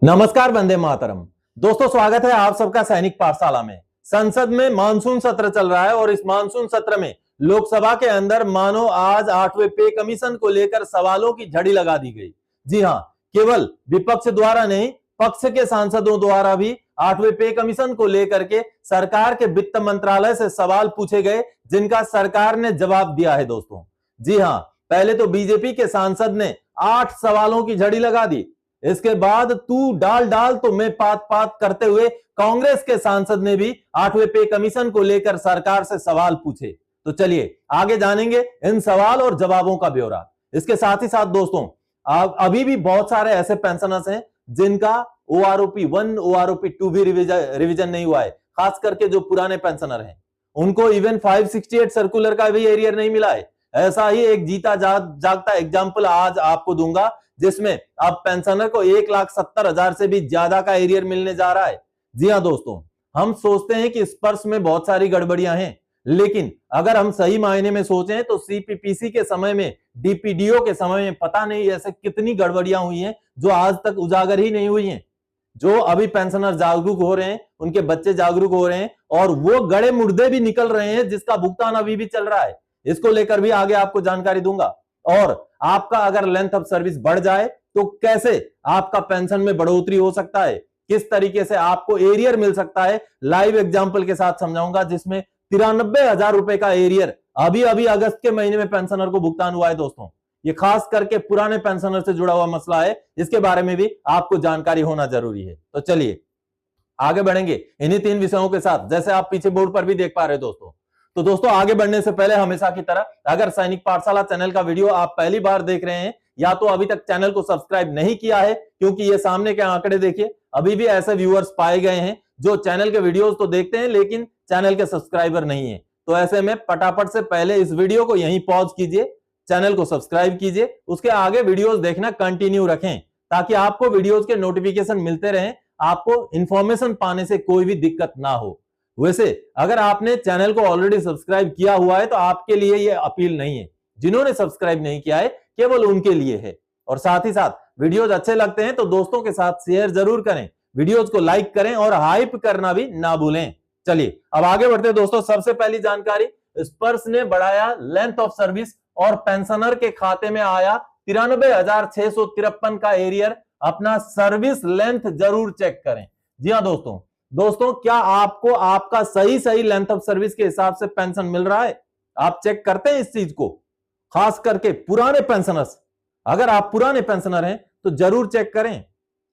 नमस्कार, वंदे मातरम। दोस्तों, स्वागत है आप सबका सैनिक पाठशाला में। संसद में मानसून सत्र चल रहा है और इस मानसून सत्र में लोकसभा के अंदर मानो आज 8वें पे कमीशन को लेकर सवालों की झड़ी लगा दी गई। जी हां, केवल विपक्ष द्वारा नहीं, पक्ष के सांसदों द्वारा भी 8वें पे कमीशन को लेकर के सरकार के वित्त मंत्रालय से सवाल पूछे गए, जिनका सरकार ने जवाब दिया है। दोस्तों, जी हां, पहले तो बीजेपी के सांसद ने 8 सवालों की झड़ी लगा दी। इसके बाद तू डाल डाल तो मैं पात पात करते हुए कांग्रेस के सांसद ने भी 8वें पे कमीशन को लेकर सरकार से सवाल पूछे। तो चलिए आगे जानेंगे इन सवाल और जवाबों का ब्यौरा। इसके साथ ही साथ दोस्तों, अभी भी बहुत सारे ऐसे पेंशनर्स हैं जिनका OROP 1 OROP 2 भी रिवीजन नहीं हुआ है। खास करके जो पुराने पेंशनर हैं, उनको इवन 568 सर्कुलर का भी एरियर नहीं मिला है। ऐसा ही एक जीता जागता एग्जाम्पल आज आपको दूंगा, जिसमें अब पेंशनर को 1,70,000 से भी ज्यादा का एरियर मिलने जा रहा है। जी हां दोस्तों, हम सोचते हैं कि स्पर्श में बहुत सारी गड़बड़ियां हैं, लेकिन अगर हम सही मायने में सोचें तो CPPC के समय में, DPDO के समय में पता नहीं ऐसे कितनी गड़बड़ियां हुई हैं जो आज तक उजागर ही नहीं हुई हैं। जो अभी पेंशनर जागरूक हो रहे हैं, उनके बच्चे जागरूक हो रहे हैं और वो गड़े मुर्दे भी निकल रहे हैं, जिसका भुगतान अभी भी चल रहा है। इसको लेकर भी आगे आपको जानकारी दूंगा। और आपका अगर लेंथ ऑफ सर्विस बढ़ जाए तो कैसे आपका पेंशन में बढ़ोतरी हो सकता है, किस तरीके से आपको एरियर मिल सकता है, लाइव एग्जांपल के साथ समझाऊंगा, जिसमें 93,000 रुपए का एरियर अभी अभी अगस्त के महीने में पेंशनर को भुगतान हुआ है। दोस्तों, ये खास करके पुराने पेंशनर से जुड़ा हुआ मसला है, इसके बारे में भी आपको जानकारी होना जरूरी है। तो चलिए आगे बढ़ेंगे इन्हीं 3 विषयों के साथ, जैसे आप पीछे बोर्ड पर भी देख पा रहे दोस्तों। तो दोस्तों, आगे बढ़ने से पहले हमेशा की तरह, अगर सैनिक पाठशाला चैनल का वीडियो आप पहली बार देख रहे हैं या तो अभी तक चैनल को सब्सक्राइब नहीं किया है, क्योंकि ये सामने के आंकड़े देखिए, अभी भी ऐसे व्यूअर्स पाए गए हैं जो चैनल के वीडियोस तो देखते हैं लेकिन चैनल के सब्सक्राइबर नहीं है। तो ऐसे में फटाफट से पहले इस वीडियो को यहीं पॉज कीजिए, चैनल को सब्सक्राइब कीजिए, उसके आगे वीडियोस देखना कंटिन्यू रखें ताकि आपको वीडियोस के नोटिफिकेशन मिलते रहें, आपको इंफॉर्मेशन पाने से कोई भी दिक्कत ना हो। वैसे अगर आपने चैनल को ऑलरेडी सब्सक्राइब किया हुआ है तो आपके लिए यह अपील नहीं है, जिन्होंने सब्सक्राइब नहीं किया है केवल उनके लिए है। और साथ ही साथ वीडियोस अच्छे लगते हैं तो दोस्तों के साथ शेयर जरूर करें, वीडियोस को लाइक करें और हाइप करना भी ना भूलें। चलिए अब आगे बढ़ते हैं दोस्तों। सबसे पहली जानकारी, स्पर्श ने बढ़ाया लेंथ ऑफ सर्विस और पेंशनर के खाते में आया 93,653 का एरियर। अपना सर्विस लेंथ जरूर चेक करें। जी हां दोस्तों, क्या आपको आपका सही लेंथ ऑफ सर्विस के हिसाब से पेंशन मिल रहा है? आप चेक करते हैं इस चीज को? खास करके पुराने पेंशनर्स, अगर आप पुराने पेंशनर हैं तो जरूर चेक करें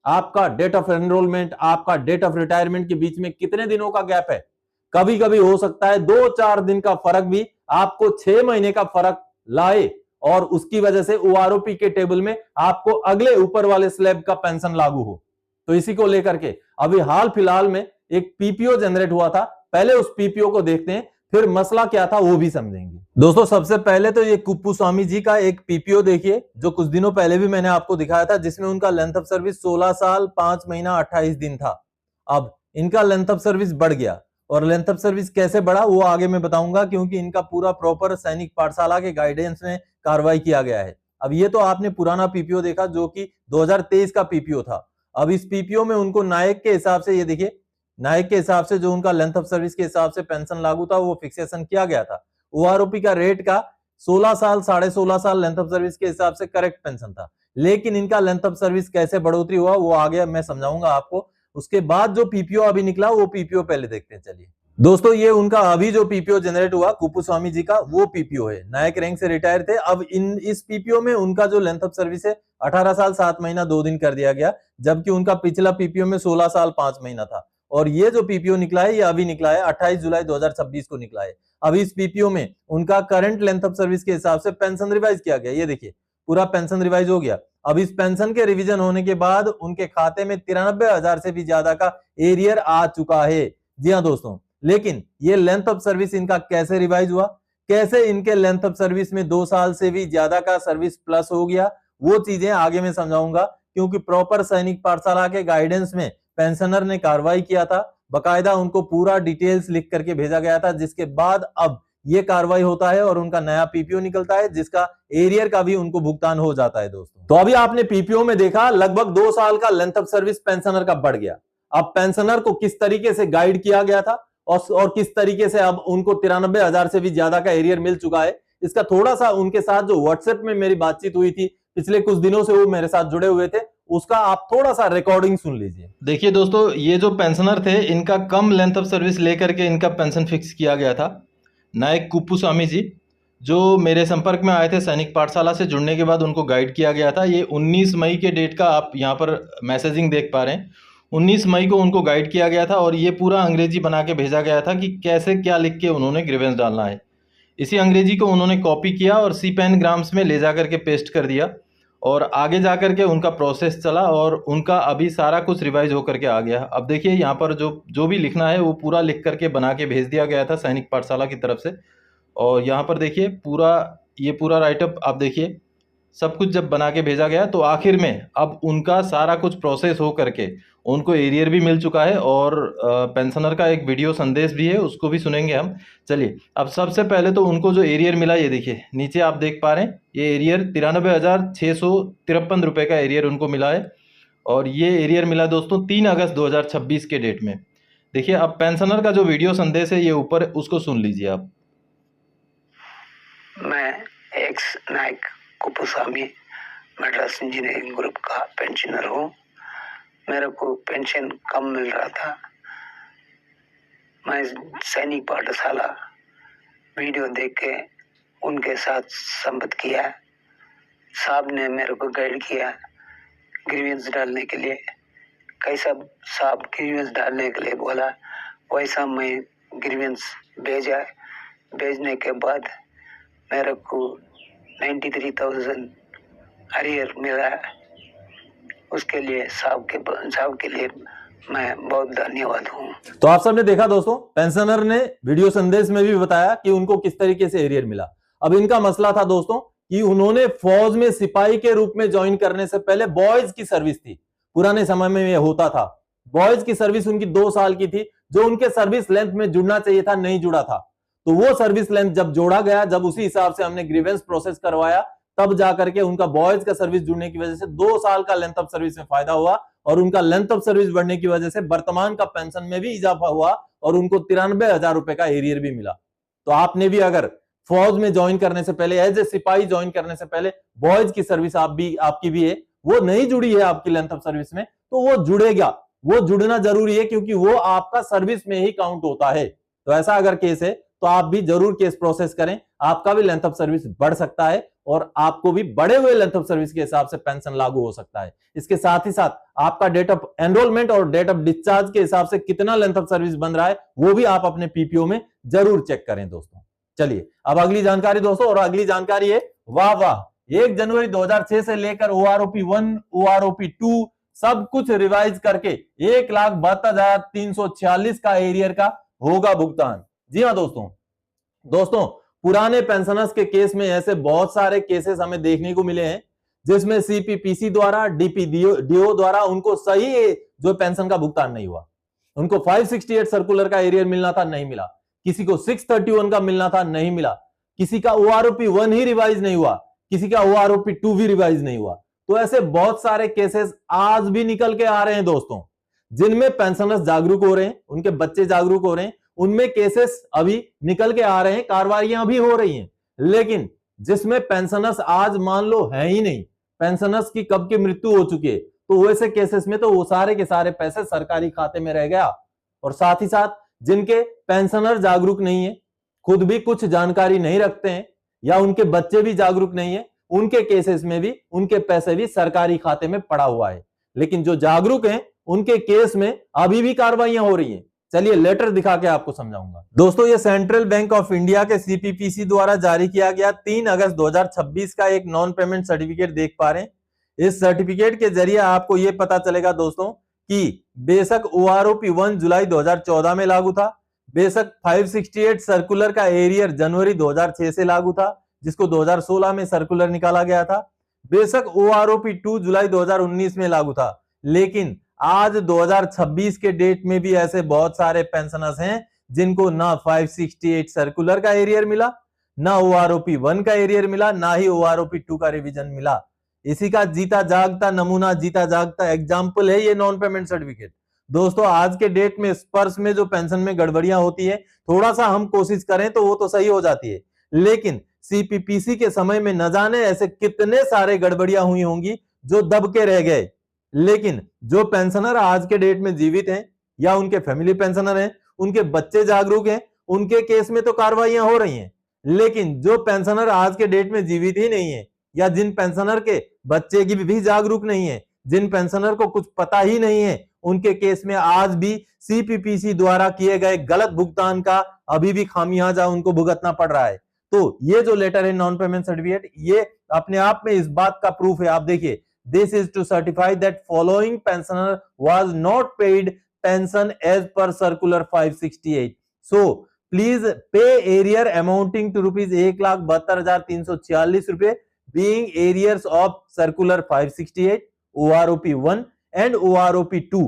आपका डेट ऑफ एनरोलमेंट, आपका डेट ऑफ रिटायरमेंट के बीच में कितने दिनों का गैप है। कभी कभी हो सकता है 2-4 दिन का फर्क भी आपको 6 महीने का फर्क लाए और उसकी वजह से OROP के टेबल में आपको अगले ऊपर वाले स्लैब का पेंशन लागू हो। तो इसी को लेकर के अभी हाल फिलहाल में एक PPO जनरेट हुआ था। पहले उस PPO को देखते हैं, फिर मसला क्या था वो भी समझेंगे। दोस्तों, सबसे पहले तो ये कुप्पुस्वामी जी का एक PPO देखिए, जो कुछ दिनों पहले भी मैंने आपको दिखाया था, जिसमें उनका लेंथ ऑफ सर्विस 16 साल 5 महीना 28 दिन था। अब इनका लेंथ ऑफ सर्विस बढ़ गया और लेंथ ऑफ सर्विस कैसे बढ़ा वो आगे मैं बताऊंगा, क्योंकि इनका पूरा प्रॉपर सैनिक पाठशाला के गाइडेंस में कार्रवाई किया गया है। अब ये तो आपने पुराना PPO देखा जो कि 2023 का PPO था। अब इस PPO में उनको नायक के हिसाब से, ये देखिए, नायक के हिसाब से जो उनका लेंथ ऑफ सर्विस के हिसाब से पेंशन लागू था वो फिक्सेशन किया गया था। OROP का रेट का 16 साल 16.5 साल लेंथ ऑफ सर्विस के हिसाब से करेक्ट पेंशन था। लेकिन इनका लेंथ ऑफ सर्विस कैसे बढ़ोतरी हुआ वो आगे मैं समझाऊंगा आपको। उसके बाद जो PPO अभी निकला वो PPO पहले देखते हैं। चलिए दोस्तों, ये उनका अभी जो PPO जनरेट हुआ कुप्पुस्वामी जी का, वो PPO है। नायक रैंक से रिटायर थे। अब इस PPO में उनका जो लेंथ ऑफ सर्विस है 18 साल 7 महीना 2 दिन कर दिया गया, जबकि उनका पिछला PPO में 16 साल 5 महीना था। और ये जो PPO निकला है ये अभी निकला है, 28 जुलाई 2026 को निकला है। अब इस PPO में उनका करंट लेंथ ऑफ सर्विस के हिसाब से पेंशन रिवाइज किया गया। ये देखिए, पूरा पेंशन रिवाइज हो गया। अब इस पेंशन के रिवीजन होने के बाद उनके खाते में 93,000 से भी ज्यादा का एरियर आ चुका है। जी हाँ दोस्तों, लेकिन ये लेंथ ऑफ सर्विस इनका कैसे रिवाइज हुआ, कैसे इनके लेंथ ऑफ सर्विस में 2 साल से भी ज्यादा का सर्विस प्लस हो गया, वो चीजें आगे मैं समझाऊंगा। क्योंकि प्रॉपर सैनिक पाठशाला के गाइडेंस में पेंशनर ने कार्रवाई किया था, बकायदा उनको पूरा डिटेल्स लिख करके भेजा गया था, जिसके बाद अब ये कार्रवाई होता है और उनका नया पीपीओ निकलता है, जिसका एरियर का भी उनको भुगतान हो जाता है दोस्तों। तो अभी आपने पीपीओ में देखा लगभग 2 साल का लेंथ ऑफ सर्विस पेंशनर का बढ़ गया। अब पेंशनर को किस तरीके से गाइड किया गया था और किस तरीके से अब उनको 93,000 से भी ज्यादा का एरियर मिल चुका है, इसका थोड़ा सा उनके साथ जो व्हाट्सएप में मेरी बातचीत हुई थी पिछले कुछ दिनों से, वो मेरे साथ जुड़े हुए थे, उसका आप थोड़ा सा रिकॉर्डिंग सुन लीजिए। देखिए दोस्तों, ये जो पेंशनर थे इनका कम लेंथ ऑफ सर्विस लेकर के इनका पेंशन फिक्स किया गया था। नायक कुप्पुस्वामी जी जो मेरे संपर्क में आए थे सैनिक पाठशाला से जुड़ने के बाद उनको गाइड किया गया था। ये 19 मई के डेट का आप यहाँ पर मैसेजिंग देख पा रहे हैं। 19 मई को उनको गाइड किया गया था और ये पूरा अंग्रेजी बना के भेजा गया था कि कैसे क्या लिख के उन्होंने ग्रीवेंस डालना है। इसी अंग्रेजी को उन्होंने कॉपी किया और C-Pen ग्राम्स में ले जा करके पेस्ट कर दिया और आगे जा करके उनका प्रोसेस चला और उनका अभी सारा कुछ रिवाइज होकर के आ गया। अब देखिए यहाँ पर जो भी लिखना है वो पूरा लिख करके बना के भेज दिया गया था सैनिक पाठशाला की तरफ से। और यहाँ पर देखिए ये पूरा राइटअप आप देखिए, सब कुछ जब बना के भेजा गया तो आखिर में अब उनका सारा कुछ प्रोसेस हो करके उनको एरियर भी मिल चुका है और पेंशनर का एक वीडियो संदेश भी है, उसको भी सुनेंगे हम। चलिए, अब सबसे पहले तो उनको जो एरियर मिला ये देखिए, नीचे आप देख पा रहे हैं ये एरियर 93,653 रुपये का एरियर उनको मिला है और ये एरियर मिला दोस्तों 3 अगस्त 2026 के डेट में। देखिए अब पेंशनर का जो वीडियो संदेश है ये ऊपर, उसको सुन लीजिए आप। मैं एक्स नायक कुप्पुस्वामी मद्रास इंजीनियरिंग ग्रुप का पेंशनर हूँ। मेरे को पेंशन कम मिल रहा था। मैं सैनिक पाठशाला वीडियो देख के उनके साथ संपर्क किया। साहब ने मेरे को गाइड किया ग्रीवेंस डालने के लिए। कैसा साहब ग्रीवेंस डालने के लिए बोला, वैसा मैं ग्रीवेंस भेजा। भेजने के बाद मेरे को 93,000 अरियर मिला। उसके लिए साहब के लिए मैं बहुत धन्यवाद हूँ। तो आप सबने देखा दोस्तों, पेंशनर ने वीडियो संदेश में भी बताया कि उनको किस तरीके से एरियर मिला। अब इनका मसला था दोस्तों कि उन्होंने फौज में सिपाही के रूप में ज्वाइन करने से पहले बॉयज की सर्विस थी। पुराने समय में यह होता था, बॉयज की सर्विस उनकी 2 साल की थी, जो उनके सर्विस लेंथ में जुड़ना चाहिए था, नहीं जुड़ा था। तो वो सर्विस लेंथ जब जोड़ा गया, जब उसी हिसाब से हमने ग्रीवेंस प्रोसेस करवाया, तब जाकर के उनका बॉयज का सर्विस जुड़ने की वजह से 2 साल का लेंथ ऑफ सर्विस में फायदा हुआ और उनका लेंथ ऑफ सर्विस बढ़ने की वजह से वर्तमान का पेंशन में भी इजाफा हुआ और उनको 93,000 रुपए का एरियर भी मिला। तो आपने भी अगर फौज में ज्वाइन करने से पहले, एज ए सिपाही ज्वाइन करने से पहले बॉयज की सर्विस आपकी भी है, वो नहीं जुड़ी है आपकी लेंथ ऑफ सर्विस में, तो वो जुड़ेगा। वो जुड़ना जरूरी है क्योंकि वो आपका सर्विस में ही काउंट होता है। तो ऐसा अगर केस है तो आप भी जरूर केस प्रोसेस करें, आपका भी लेंथ ऑफ सर्विस बढ़ सकता है और आपको भी बढ़े हुए लेंथ ऑफ सर्विस के हिसाब से पेंशन लागू हो सकता है। इसके साथ ही साथ आपका डेट ऑफ एनरोलमेंट और डेट ऑफ डिस्चार्ज के हिसाब से कितना लेंथ ऑफ सर्विस बन रहा है वो भी आप अपने पीपीओ में जरूर चेक करें दोस्तों। चलिए अब अगली जानकारी दोस्तों, और अगली जानकारी है वाह वाह, 1 जनवरी 2006 से लेकर OROP 1 OROP 2 सब कुछ रिवाइज करके 1,72,346 का एरियर का होगा भुगतान। जी हाँ दोस्तों, पुराने पेंशनर्स के केस में ऐसे बहुत सारे केसेस हमें देखने को मिले हैं जिसमें CPPC द्वारा, DPDO द्वारा उनको सही जो पेंशन का भुगतान नहीं हुआ। उनको 568 सर्कुलर का एरियर मिलना था, नहीं मिला। किसी को 631 का मिलना था, नहीं मिला। किसी का OROP 1 ही रिवाइज नहीं हुआ, किसी का OROP 2 भी रिवाइज नहीं हुआ। तो ऐसे बहुत सारे केसेस आज भी निकल के आ रहे हैं दोस्तों, जिनमें पेंशनर्स जागरूक हो रहे हैं, उनके बच्चे जागरूक हो रहे हैं, उनमें केसेस अभी निकल के आ रहे हैं, कार्रवाइयां भी हो रही हैं। लेकिन जिसमें पेंशनर्स आज मान लो है ही नहीं, पेंशनर्स की कब की मृत्यु हो चुकी है, तो वैसे केसेस में तो वो सारे के सारे पैसे सरकारी खाते में रह गया। और साथ ही साथ जिनके पेंशनर जागरूक नहीं है, खुद भी कुछ जानकारी नहीं रखते हैं या उनके बच्चे भी जागरूक नहीं है, उनके केसेस में भी उनके पैसे भी सरकारी खाते में पड़ा हुआ है। लेकिन जो जागरूक हैं उनके केस में अभी भी कार्रवाइयां हो रही हैं। चलिए लेटर दिखा के आपको समझाऊंगा दोस्तों। ये सेंट्रल बैंक ऑफ इंडिया के CPPC द्वारा जारी किया गया 3 अगस्त 2026 का एक नॉन पेमेंट सर्टिफिकेट देख पा रहे हैं। इस सर्टिफिकेट के जरिए आपको यह पता चलेगा दोस्तों कि बेशक OROP 1 जुलाई 2014 में लागू था, बेशक 568 सर्कुलर का एरियर जनवरी 2006 से लागू था, जिसको 2016 में सर्कुलर निकाला गया था, बेशक OROP 2 जुलाई 2019 में लागू था, लेकिन आज 2026 के डेट में भी ऐसे बहुत सारे पेंशनर्स हैं जिनको ना 568 सर्कुलर का एरियर मिला, ना OROP 1 का एरियर मिला, ना ही OROP 2 का रिवीजन मिला। इसी का जीता जागता नमूना, जीता जागता एग्जाम्पल है ये नॉन पेमेंट सर्टिफिकेट। दोस्तों आज के डेट में स्पर्श में जो पेंशन में गड़बड़ियां होती है, थोड़ा सा हम कोशिश करें तो वो तो सही हो जाती है, लेकिन CPPC के समय में न जाने ऐसे कितने सारे गड़बड़ियां हुई होंगी जो दब के रह गए। लेकिन जो पेंशनर आज के डेट में जीवित हैं या उनके फैमिली पेंशनर हैं, उनके बच्चे जागरूक हैं, उनके केस में तो कार्रवाइयां हो रही हैं। लेकिन जो पेंशनर आज के डेट में जीवित ही नहीं है, या जिन पेंशनर के बच्चे की भी जागरूक नहीं है, जिन पेंशनर को कुछ पता ही नहीं है, उनके केस में आज भी CPPC द्वारा किए गए गलत भुगतान का अभी भी खामियाजा उनको भुगतना पड़ रहा है। तो ये जो लेटर है नॉन पेमेंट सर्टिफिकेट, ये अपने आप में इस बात का प्रूफ है। आप देखिए, this is to certify that following pensioner was not paid pension as per circular 568, so please pay arrear amounting to rupees 1,72,346 रुपए being arrears of circular 568, OROP 1 and OROP 2,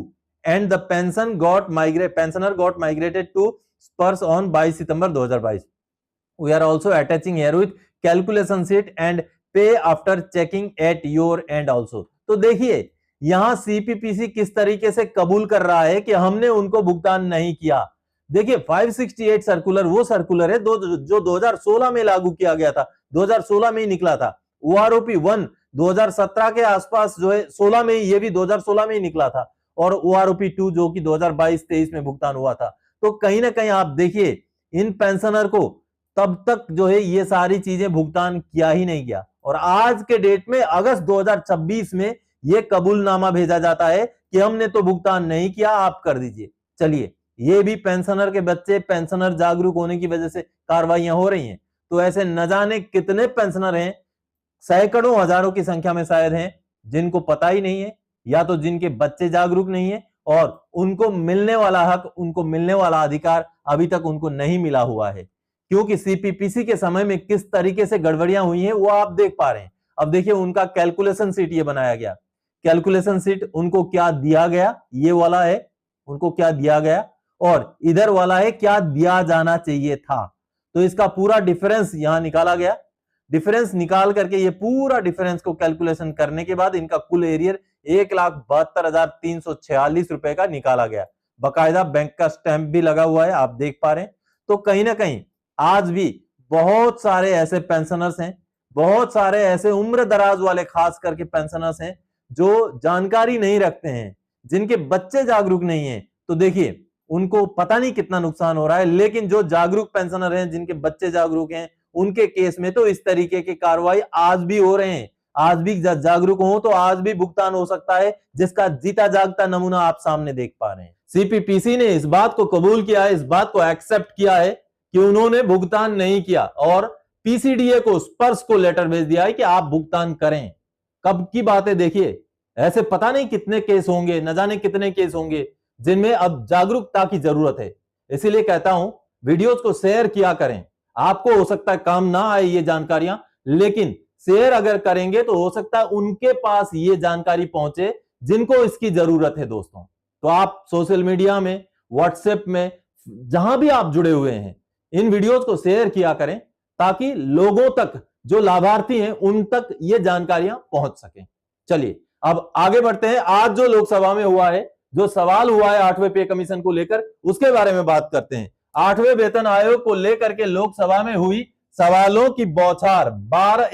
and the pensioner got migrated to SPERS on 22 September 2022. We are also attaching here with calculation sheet and pay after checking at your end also. तो देखिए यहां CPPC किस तरीके से कबूल कर रहा है कि हमने उनको भुगतान नहीं किया। देखिए 568 सर्कुलर वो सर्कुलर है जो 2016 में लागू किया गया था, 2016 में ही निकला था। OROP 1 2017 के आसपास जो है 16 में, ये भी 2016 में ही निकला था, और OROP 2 जो कि 2022-23 में भुगतान हुआ था। तो कहीं ना कहीं आप देखिए इन पेंशनर को तब तक जो है ये सारी चीजें भुगतान किया ही नहीं गया, और आज के डेट में अगस्त 2026 में ये कबूलनामा भेजा जाता है कि हमने तो भुगतान नहीं किया, आप कर दीजिए। चलिए, ये भी पेंशनर के बच्चे, पेंशनर जागरूक होने की वजह से कार्रवाइयां हो रही हैं। तो ऐसे न जाने कितने पेंशनर हैं, सैकड़ों हजारों की संख्या में शायद हैं, जिनको पता ही नहीं है, या तो जिनके बच्चे जागरूक नहीं है, और उनको मिलने वाला हक, उनको मिलने वाला अधिकार अभी तक उनको नहीं मिला हुआ है। क्योंकि CPPC के समय में किस तरीके से गड़बड़ियां हुई हैं वो आप देख पा रहे हैं। अब देखिए उनका कैलकुलेशन शीट ये बनाया गया, कैलकुलेशन शीट उनको क्या दिया गया, ये वाला है उनको क्या दिया गया, और इधर वाला है क्या दिया जाना चाहिए था। तो इसका पूरा डिफरेंस यहां निकाला गया। डिफरेंस निकाल करके ये पूरा डिफरेंस को कैलकुलेशन करने के बाद इनका कुल एरियर 1,72,346 रुपए का निकाला गया। बकायदा बैंक का स्टैंप भी लगा हुआ है, आप देख पा रहे हैं। तो कहीं ना कहीं आज भी बहुत सारे ऐसे पेंशनर्स हैं, बहुत सारे ऐसे उम्र दराज वाले खास करके पेंशनर्स हैं जो जानकारी नहीं रखते हैं, जिनके बच्चे जागरूक नहीं है। तो देखिए उनको पता नहीं कितना नुकसान हो रहा है, लेकिन जो जागरूक पेंशनर हैं, जिनके बच्चे जागरूक हैं, उनके केस में तो इस तरीके की कार्रवाई आज भी हो रहे हैं। आज भी जागरूक हो तो आज भी भुगतान हो सकता है, जिसका जीता जागता नमूना आप सामने देख पा रहे हैं। CPPC ने इस बात को कबूल किया है, इस बात को एक्सेप्ट किया है कि उन्होंने भुगतान नहीं किया, और PCDA को, स्पर्श को लेटर भेज दिया है कि आप भुगतान करें। कब की बात है देखिए, ऐसे पता नहीं कितने केस होंगे, न जाने कितने केस होंगे जिनमें अब जागरूकता की जरूरत है। इसीलिए कहता हूं वीडियोस को शेयर किया करें। आपको हो सकता है काम ना आए ये जानकारियां, लेकिन शेयर अगर करेंगे तो हो सकता है उनके पास ये जानकारी पहुंचे जिनको इसकी जरूरत है। दोस्तों तो आप सोशल मीडिया में, व्हाट्सएप में, जहां भी आप जुड़े हुए हैं, इन वीडियोस को शेयर किया करें ताकि लोगों तक, जो लाभार्थी हैं, उन तक ये जानकारियां पहुंच सकें। चलिए अब आगे बढ़ते हैं। आज जो लोकसभा में हुआ है, जो सवाल हुआ है 8वें पे कमीशन को लेकर, उसके बारे में बात करते हैं। 8वें वेतन आयोग को लेकर के लोकसभा में हुई सवालों की बौछार।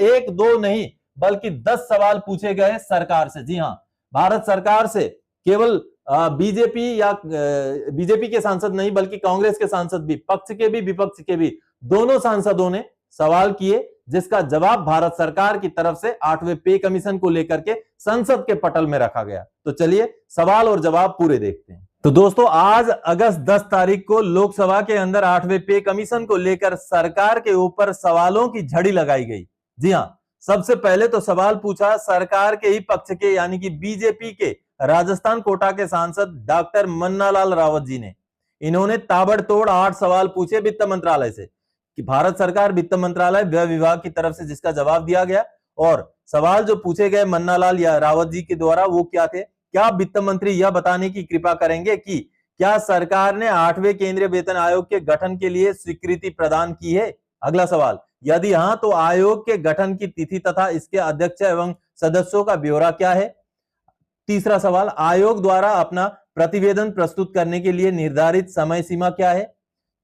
1 2 नहीं बल्कि 10 सवाल पूछे गए सरकार से। जी हां, भारत सरकार से केवल बीजेपी या बीजेपी के सांसद नहीं बल्कि कांग्रेस के सांसद भी, पक्ष के भी विपक्ष के भी, दोनों सांसदों ने सवाल किए, जिसका जवाब भारत सरकार की तरफ से 8वें पे कमीशन को लेकर के संसद के पटल में रखा गया। तो चलिए सवाल और जवाब पूरे देखते हैं। तो दोस्तों आज अगस्त 10 तारीख को लोकसभा के अंदर 8वें पे कमीशन को लेकर सरकार के ऊपर सवालों की झड़ी लगाई गई। जी हां, सबसे पहले तो सवाल पूछा सरकार के ही पक्ष के, यानी कि बीजेपी के राजस्थान कोटा के सांसद डॉक्टर मन्नालाल रावत जी ने। इन्होंने ताबड़तोड़ 8 सवाल पूछे वित्त मंत्रालय से, कि भारत सरकार वित्त मंत्रालय व्यय विभाग की तरफ से, जिसका जवाब दिया गया। और सवाल जो पूछे गए मन्नालाल या रावत जी के द्वारा वो क्या थे? क्या वित्त मंत्री यह बताने की कृपा करेंगे कि क्या सरकार ने 8वें केंद्रीय वेतन आयोग के गठन के लिए स्वीकृति प्रदान की है? अगला सवाल, यदि हां तो आयोग के गठन की तिथि तथा इसके अध्यक्ष एवं सदस्यों का ब्यौरा क्या है? तीसरा सवाल, आयोग द्वारा अपना प्रतिवेदन प्रस्तुत करने के लिए निर्धारित समय सीमा क्या है?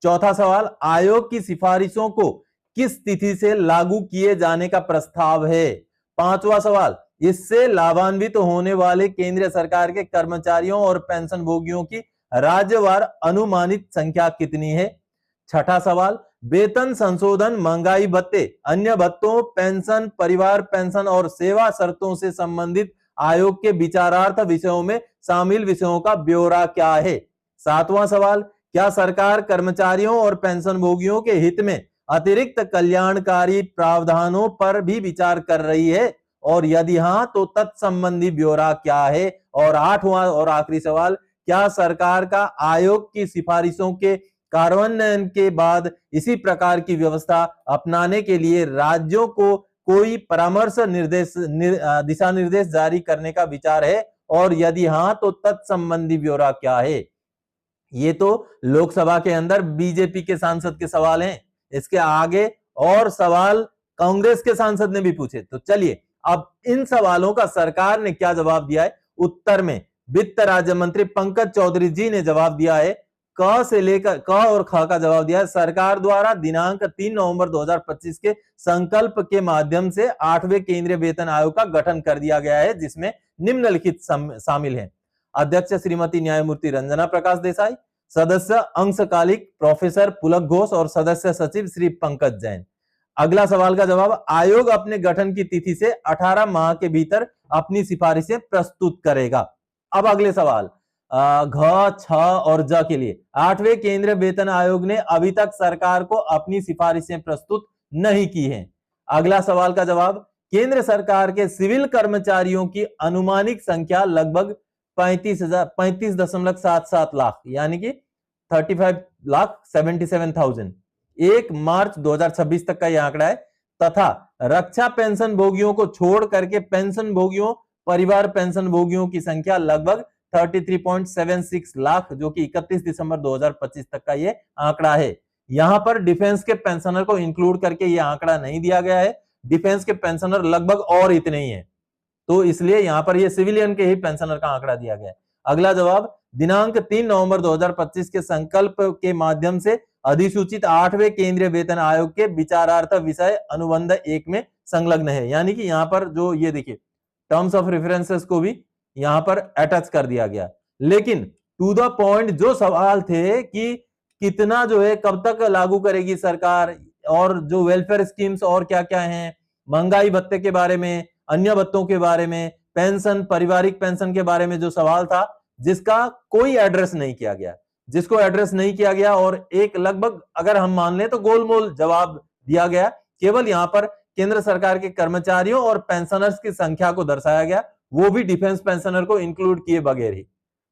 चौथा सवाल, आयोग की सिफारिशों को किस तिथि से लागू किए जाने का प्रस्ताव है? पांचवा सवाल, इससे लाभान्वित होने वाले केंद्र सरकार के कर्मचारियों और पेंशन भोगियों की राज्यवार अनुमानित संख्या कितनी है? छठा सवाल, वेतन संशोधन, महंगाई भत्ते, अन्य भत्तों, पेंशन, परिवार पेंशन और सेवा शर्तों से संबंधित आयोग के विचारार्थ विषयों में शामिल विषयों का ब्यौरा क्या है? सातवां सवाल, क्या सरकार कर्मचारियों और पेंशन भोगियों के हित में अतिरिक्त कल्याणकारी प्रावधानों पर भी विचार कर रही है, और यदि हां तो तत्संबंधी ब्यौरा क्या है? और आठवां और आखिरी सवाल, क्या सरकार का आयोग की सिफारिशों के कार्यान्वयन के बाद इसी प्रकार की व्यवस्था अपनाने के लिए राज्यों को कोई परामर्श दिशा निर्देश जारी करने का विचार है, और यदि हां तो तत्संबंधी ब्यौरा क्या है? ये तो लोकसभा के अंदर बीजेपी के सांसद के सवाल हैं। इसके आगे और सवाल कांग्रेस के सांसद ने भी पूछे। तो चलिए अब इन सवालों का सरकार ने क्या जवाब दिया है। उत्तर में वित्त राज्य मंत्री पंकज चौधरी जी ने जवाब दिया है, क से लेकर क और ख का जवाब दिया है। सरकार द्वारा दिनांक 3 नवंबर 2025 के संकल्प के माध्यम से 8वें केंद्रीय वेतन आयोग का गठन कर दिया गया है, जिसमें निम्नलिखित शामिल हैं। अध्यक्ष श्रीमती न्यायमूर्ति रंजना प्रकाश देसाई, सदस्य अंशकालिक प्रोफेसर पुलक घोष और सदस्य सचिव श्री पंकज जैन। अगला सवाल का जवाब, आयोग अपने गठन की तिथि से 18 माह के भीतर अपनी सिफारिशें प्रस्तुत करेगा। अब अगले सवाल घ, छ और ज के लिए, 8वें केंद्रीय वेतन आयोग ने अभी तक सरकार को अपनी सिफारिशें प्रस्तुत नहीं की हैं। अगला सवाल का जवाब, केंद्र सरकार के सिविल कर्मचारियों की अनुमानिक संख्या लगभग 35.77 लाख यानी कि 35,77,000 1 मार्च 2026 तक का यह आंकड़ा है, तथा रक्षा पेंशन भोगियों को छोड़ करके पेंशन भोगियों, परिवार पेंशन भोगियों की संख्या लगभग 33.76 लाख, जो कि 31 दिसंबर 2025 तक का ये आंकड़ा है। यहां पर डिफेंस के पेंशनर को इंक्लूड करके ये आंकड़ा नहीं दिया गया है। डिफेंस के पेंशनर लगभग और इतने ही हैं, तो इसलिए यहां पर ये सिविलियन के ही पेंशनर का आंकड़ा दिया गया है। अगला जवाब, दिनांक 3 नवंबर 2025 के संकल्प के माध्यम से अधिसूचित 8वें केंद्रीय वेतन आयोग के विचारार्थ विषय अनुबंध 1 में संलग्न है, यानी कि यहां पर जो ये देखिए टर्म्स ऑफ रेफरेंसेस को भी यहां पर अटैच कर दिया गया। लेकिन टू द पॉइंट जो सवाल थे कि कितना जो है कब तक लागू करेगी सरकार, और जो वेलफेयर स्कीम्स और क्या क्या हैं, महंगाई भत्ते के बारे में, अन्य भत्तों के बारे में, पेंशन, पारिवारिक पेंशन के बारे में जो सवाल था, जिसका कोई एड्रेस नहीं किया गया, जिसको एड्रेस नहीं किया गया, और एक लगभग अगर हम मान लें तो गोलमोल जवाब दिया गया। केवल यहां पर केंद्र सरकार के कर्मचारियों और पेंशनर्स की संख्या को दर्शाया गया, वो भी डिफेंस पेंशनर को इंक्लूड किए बगैर ही।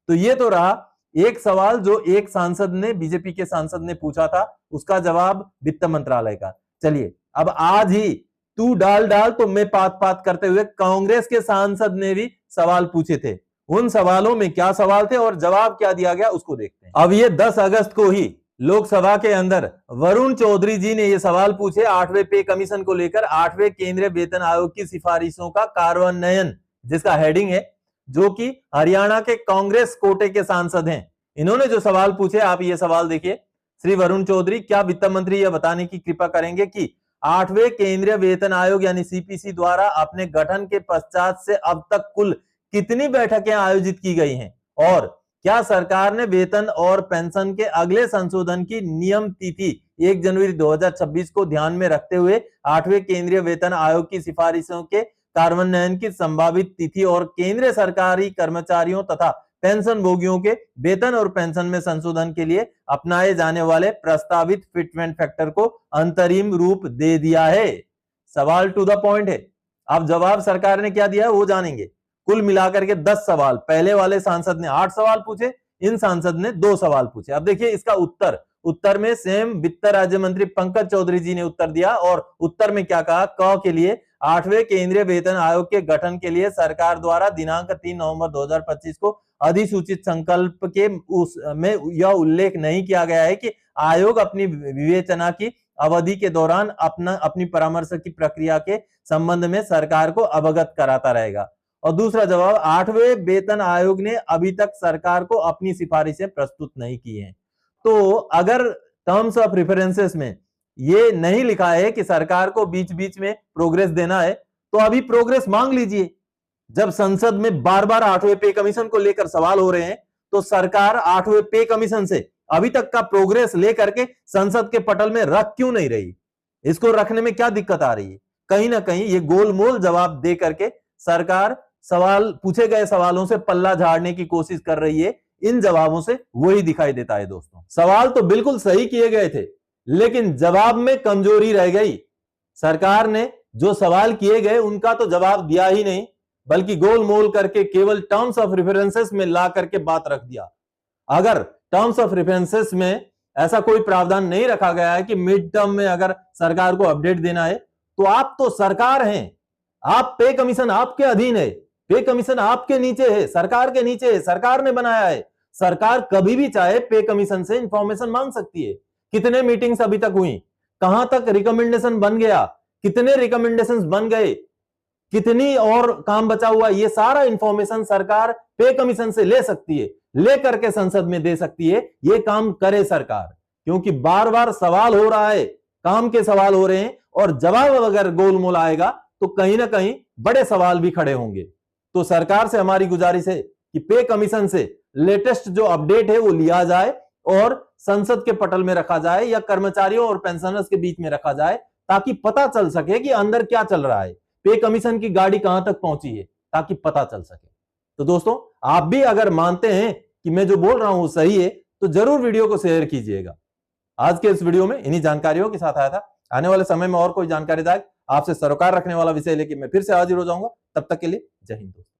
तो ये तो रहा एक सवाल जो एक सांसद ने, बीजेपी के सांसद ने पूछा था, उसका जवाब वित्त मंत्रालय का। चलिए अब आज ही तू डाल तो मैं पात करते हुए कांग्रेस के सांसद ने भी सवाल पूछे थे। उन सवालों में क्या सवाल थे और जवाब क्या दिया गया उसको देखते हैं। अब ये 10 अगस्त को ही लोकसभा के अंदर वरुण चौधरी जी ने ये सवाल पूछे 8वें पे कमीशन को लेकर, 8वें केंद्रीय वेतन आयोग की सिफारिशों का कार्यान्वयन, जिसका हेडिंग है, जो कि हरियाणा के कांग्रेस कोटे के सांसद हैं। इन्होंने जो सवाल पूछे, आप ये सवाल देखिए। श्री वरुण चौधरी, क्या वित्त मंत्री यह बताने की कृपा करेंगे कि 8वें केंद्रीय वेतन आयोग यानी सीपीसी द्वारा अपने गठन के पश्चात से अब तक कुल कितनी बैठकें आयोजित की गई हैं, और क्या सरकार ने वेतन और पेंशन के अगले संशोधन की नियम तिथि 1 जनवरी 2026 को ध्यान में रखते हुए 8वें केंद्रीय वेतन आयोग की सिफारिशों के कार्यान्वयन की संभावित तिथि और केंद्रीय सरकारी कर्मचारियों तथा पेंशन भोगियों के वेतन और पेंशन में संशोधन के लिए अपनाए जाने वाले प्रस्तावित फिटमेंट फैक्टर को अंतरिम रूप दे दिया है। सवाल टू द पॉइंट है। अब जवाब सरकार ने क्या दिया है वो जानेंगे। कुल मिलाकर के 10 सवाल, पहले वाले सांसद ने 8 सवाल पूछे, इन सांसद ने 2 सवाल पूछे। अब देखिए इसका उत्तर में सेम वित्त राज्य मंत्री पंकज चौधरी जी ने उत्तर दिया, और उत्तर में क्या कहा, क के लिए 8वें केंद्रीय वेतन आयोग के गठन के लिए सरकार द्वारा दिनांक 3 नवंबर 2025 को अधिसूचित संकल्प के में यह उल्लेख नहीं किया गया है कि आयोग अपनी विवेचना की अवधि के दौरान अपनी परामर्श की प्रक्रिया के संबंध में सरकार को अवगत कराता रहेगा। और दूसरा जवाब, 8वें वेतन आयोग ने अभी तक सरकार को अपनी सिफारिशें प्रस्तुत नहीं की हैं। तो अगर टर्म्स ऑफ रेफरेंसेस में ये नहीं लिखा है कि सरकार को बीच बीच में प्रोग्रेस देना है, तो अभी प्रोग्रेस मांग लीजिए। जब संसद में बार बार 8वें पे कमीशन को लेकर सवाल हो रहे हैं, तो सरकार 8वें पे कमीशन से अभी तक का प्रोग्रेस लेकर के संसद के पटल में रख क्यों नहीं रही? इसको रखने में क्या दिक्कत आ रही है? कहीं ना कहीं ये गोलमोल जवाब दे करके सरकार पूछे गए सवालों से पल्ला झाड़ने की कोशिश कर रही है। इन जवाबों से वही दिखाई देता है। दोस्तों, सवाल तो बिल्कुल सही किए गए थे, लेकिन जवाब में कमजोरी रह गई। सरकार ने जो सवाल किए गए उनका तो जवाब दिया ही नहीं, बल्कि गोलमोल करके केवल टर्म्स ऑफ रेफरेंसेस में ला करके बात रख दिया। अगर टर्म्स ऑफ रेफरेंसेस में ऐसा कोई प्रावधान नहीं रखा गया है कि मिड टर्म में अगर सरकार को अपडेट देना है, तो आप तो सरकार हैं, आप पे कमीशन आपके अधीन है, पे कमीशन आपके नीचे है, सरकार के नीचे है, सरकार ने बनाया है। सरकार कभी भी चाहे पे कमीशन से इंफॉर्मेशन मांग सकती है। कितने मीटिंग्स अभी तक हुई, कहां तक रिकमेंडेशन बन गया, कितने रिकमेंडेशंस बन गए, कितनी और काम बचा हुआ, ये सारा इंफॉर्मेशन सरकार पे कमीशन से ले सकती है, लेकर के संसद में दे सकती है। ये काम करे सरकार, क्योंकि बार बार सवाल हो रहा है, काम के सवाल हो रहे हैं, और जवाब अगर गोलमोल आएगा तो कहीं ना कहीं बड़े सवाल भी खड़े होंगे। तो सरकार से हमारी गुजारिश है कि पे कमीशन से लेटेस्ट जो अपडेट है वो लिया जाए और संसद के पटल में रखा जाए या कर्मचारियों और पेंशनर्स के बीच में रखा जाए, ताकि पता चल सके कि अंदर क्या चल रहा है, पे कमीशन की गाड़ी कहां तक पहुंची है, ताकि पता चल सके। तो दोस्तों, आप भी अगर मानते हैं कि मैं जो बोल रहा हूं सही है, तो जरूर वीडियो को शेयर कीजिएगा। आज के इस वीडियो में इन्हीं जानकारियों के साथ आया था। आने वाले समय में और कोई जानकारीदायक आपसे सरोकार रखने वाला विषय लेके मैं फिर से हाजिर हो जाऊंगा। तब तक के लिए जय हिंद दोस्तों।